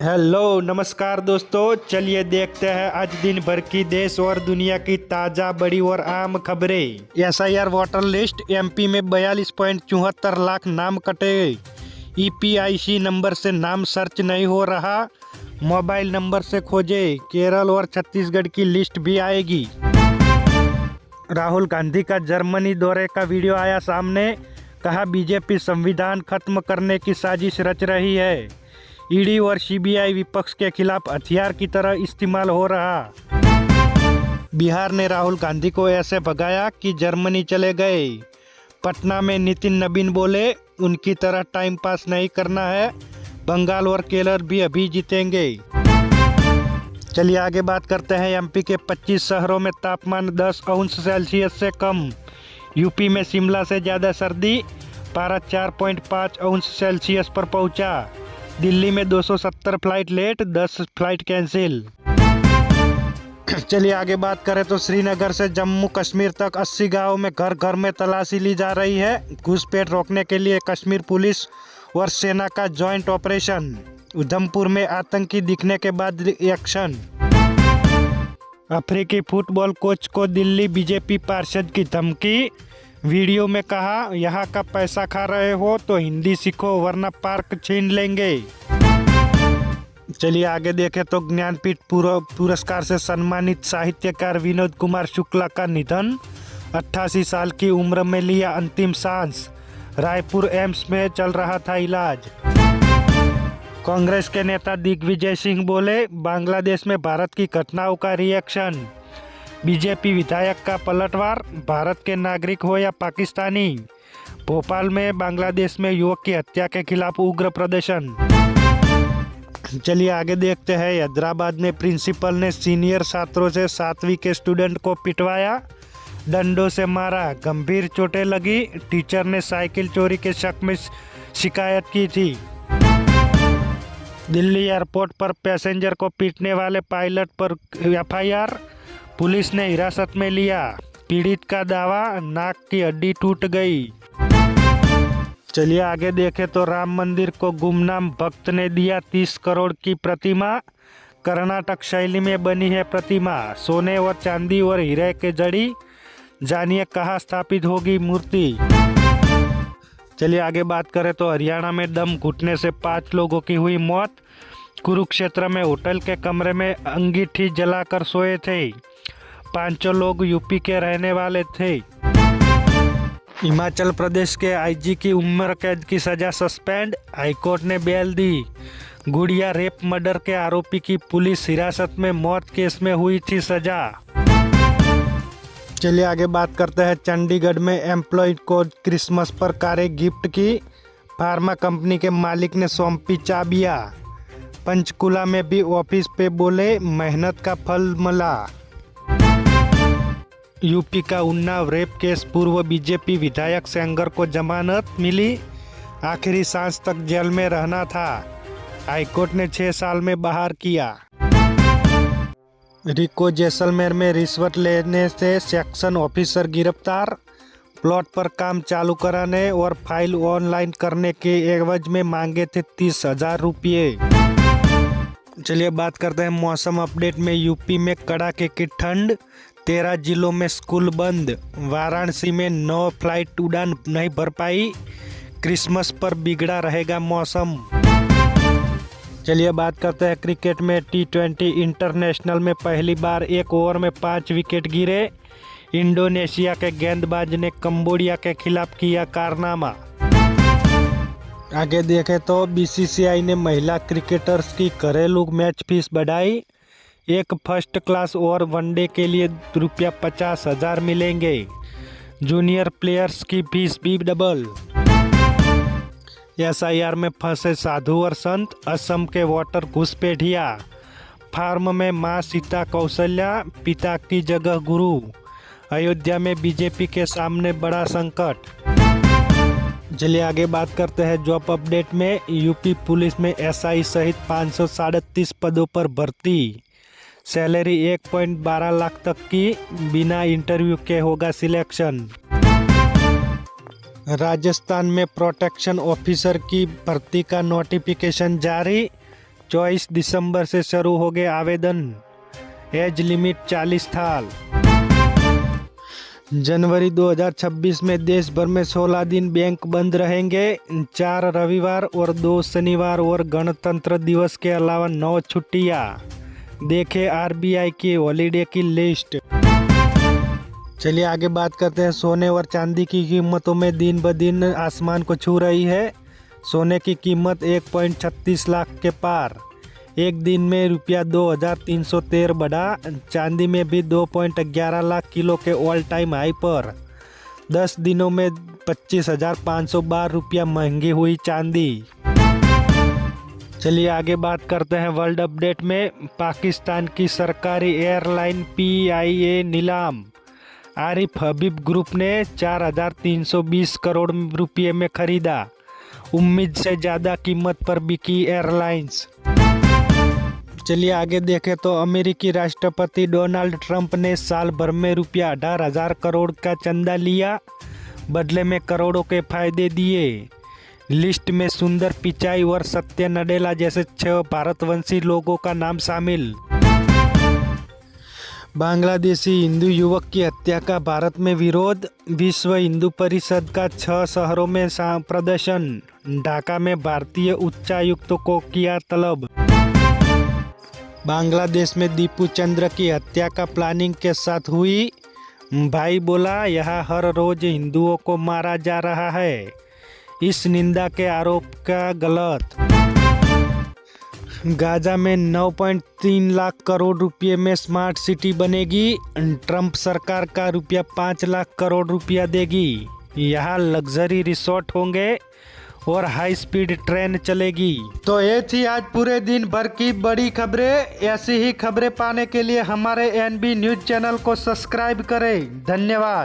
Hello नमस्कार दोस्तों, चलिए देखते हैं आज दिन भर की देश और दुनिया की ताज़ा बड़ी और आम खबरें। एसआईआर वोटर लिस्ट एमपी में 42.74 लाख नाम कटे। ईपीआईसी नंबर से नाम सर्च नहीं हो रहा, मोबाइल नंबर से खोजे। केरल और छत्तीसगढ़ की लिस्ट भी आएगी। राहुल गांधी का जर्मनी दौरे का वीडियो आया सामने, कहा बीजेपी संविधान खत्म करने की साजिश रच रही है। ईडी और सीबीआई विपक्ष के खिलाफ हथियार की तरह इस्तेमाल हो रहा। बिहार ने राहुल गांधी को ऐसे भगाया कि जर्मनी चले गए। पटना में नितिन नवीन बोले, उनकी तरह टाइम पास नहीं करना है, बंगाल और केरल भी अभी जीतेंगे। चलिए आगे बात करते हैं। एमपी के 25 शहरों में तापमान 10 अंश सेल्सियस से कम। यूपी में शिमला से ज़्यादा सर्दी, पारा 4.5 अंश सेल्सियस पर पहुंचा। दिल्ली में 270 फ्लाइट लेट, 10 फ्लाइट कैंसिल। चलिए आगे बात करें तो श्रीनगर से जम्मू कश्मीर तक 80 गाँव में घर घर में तलाशी ली जा रही है। घुसपैठ रोकने के लिए कश्मीर पुलिस और सेना का जॉइंट ऑपरेशन। उधमपुर में आतंकी दिखने के बाद एक्शन। अफ्रीकी फुटबॉल कोच को दिल्ली बीजेपी पार्षद की धमकी। वीडियो में कहा, यहाँ का पैसा खा रहे हो तो हिंदी सीखो वरना पार्क छीन लेंगे। चलिए आगे देखें तो ज्ञानपीठ पुरस्कार से सम्मानित साहित्यकार विनोद कुमार शुक्ला का निधन। 88 साल की उम्र में लिया अंतिम सांस। रायपुर एम्स में चल रहा था इलाज। कांग्रेस के नेता दिग्विजय सिंह बोले, बांग्लादेश में भारत की घटनाओं का रिएक्शन। बीजेपी विधायक का पलटवार, भारत के नागरिक हो या पाकिस्तानी। भोपाल में बांग्लादेश में युवक की हत्या के खिलाफ उग्र प्रदर्शन। चलिए आगे देखते हैं। हैदराबाद में प्रिंसिपल ने सीनियर छात्रों से 7वीं के स्टूडेंट को पिटवाया, डंडों से मारा, गंभीर चोटें लगी। टीचर ने साइकिल चोरी के शक में शिकायत की थी। दिल्ली एयरपोर्ट पर पैसेंजर को पीटने वाले पायलट पर एफआईआर, पुलिस ने हिरासत में लिया। पीड़ित का दावा, नाक की हड्डी टूट गई। चलिए आगे देखें तो राम मंदिर को गुमनाम भक्त ने दिया 30 करोड़ की प्रतिमा। कर्नाटक शैली में बनी है प्रतिमा, सोने और चांदी और हीरे के जड़ी। जानिए कहाँ स्थापित होगी मूर्ति। चलिए आगे बात करें तो हरियाणा में दम घुटने से 5 लोगों की हुई मौत। कुरुक्षेत्र में होटल के कमरे में अंगीठी जलाकर सोए थे। 5 लोग यूपी के रहने वाले थे। हिमाचल प्रदेश के आईजी की उम्र कैद की सजा सस्पेंड, हाईकोर्ट ने बेल दी। गुड़िया रेप मर्डर के आरोपी की पुलिस हिरासत में, मौत केस में हुई थी सजा। चलिए आगे बात करते हैं। चंडीगढ़ में एम्प्लॉय को क्रिसमस पर कारें गिफ्ट की। फार्मा कंपनी के मालिक ने सौंपी चाबियां। पंचकुला में भी ऑफिस पे बोले, मेहनत का फल मिला। यूपी का उन्नाव रेप केस, पूर्व बीजेपी विधायक सेंगर को जमानत मिली। आखिरी सांस तक जेल में रहना था, हाईकोर्ट ने 6 साल में बाहर किया। रिको जैसलमेर में रिश्वत लेने से सेक्शन ऑफिसर गिरफ्तार। प्लॉट पर काम चालू कराने और फाइल ऑनलाइन करने के एवज में मांगे थे 30,000 रुपये। चलिए बात करते हैं मौसम अपडेट में। यूपी में कड़ाके की ठंड, 13 जिलों में स्कूल बंद। वाराणसी में 9 फ्लाइट उड़ान नहीं भर पाई। क्रिसमस पर बिगड़ा रहेगा मौसम। चलिए बात करते हैं क्रिकेट में। T20 इंटरनेशनल में पहली बार एक ओवर में 5 विकेट गिरे। इंडोनेशिया के गेंदबाज ने कंबोडिया के खिलाफ किया कारनामा। आगे देखें तो बीसीसीआई ने महिला क्रिकेटर्स की घरेलू मैच फीस बढ़ाई। एक फर्स्ट क्लास और वनडे के लिए ₹50,000 मिलेंगे। जूनियर प्लेयर्स की फीस भी डबल। एसआईआर में फंसे साधु और संत, असम के वोटर घुसपैठिया। फार्म में मां सीता कौशल्या, पिता की जगह गुरु। अयोध्या में बीजेपी के सामने बड़ा संकट। चलिए आगे बात करते हैं जॉब अपडेट में। यूपी पुलिस में एसआई सहित 537 पदों पर भर्ती। सैलरी 1.12 लाख तक की, बिना इंटरव्यू के होगा सिलेक्शन। राजस्थान में प्रोटेक्शन ऑफिसर की भर्ती का नोटिफिकेशन जारी। 24 दिसंबर से शुरू हो गए आवेदन। एज लिमिट 40 साल। जनवरी 2026 में देश भर में 16 दिन बैंक बंद रहेंगे। 4 रविवार और 2 शनिवार और गणतंत्र दिवस के अलावा 9 छुट्टियां। देखें आरबीआई की हॉलीडे की लिस्ट। चलिए आगे बात करते हैं। सोने और चांदी की कीमतों में दिन ब दिन आसमान को छू रही है। सोने की कीमत 1.36 लाख के पार। एक दिन में रुपया 2313 बढ़ा। चांदी में भी 2.11 लाख किलो के ऑल टाइम हाई पर। 10 दिनों में 25,512 रुपया महंगी हुई चांदी। चलिए आगे बात करते हैं वर्ल्ड अपडेट में। पाकिस्तान की सरकारी एयरलाइन PIA नीलाम। आरिफ हबीब ग्रुप ने 4,320 करोड़ रुपये में खरीदा। उम्मीद से ज़्यादा कीमत पर बिकी एयरलाइंस। चलिए आगे देखें तो अमेरिकी राष्ट्रपति डोनाल्ड ट्रंप ने साल भर में रुपया 18,000 करोड़ का चंदा लिया। बदले में करोड़ों के फायदे दिए। लिस्ट में सुंदर पिचाई और सत्य नडेला जैसे 6 भारतवंशी लोगों का नाम शामिल। बांग्लादेशी हिंदू युवक की हत्या का भारत में विरोध। विश्व हिंदू परिषद का 6 शहरों में प्रदर्शन। ढाका में भारतीय उच्चायुक्त को किया तलब। बांग्लादेश में दीपू चंद्र की हत्या का प्लानिंग के साथ हुई। भाई बोला यहाँ हर रोज हिंदुओं को मारा जा रहा है। इस निंदा के आरोप का गलत। गाजा में 9.3 लाख करोड़ रुपये में स्मार्ट सिटी बनेगी। ट्रंप सरकार का रुपया 5 लाख करोड़ रुपया देगी। यहाँ लग्जरी रिसोर्ट होंगे और हाई स्पीड ट्रेन चलेगी। तो ये थी आज पूरे दिन भर की बड़ी खबरें। ऐसी ही खबरें पाने के लिए हमारे NB न्यूज चैनल को सब्सक्राइब करें। धन्यवाद।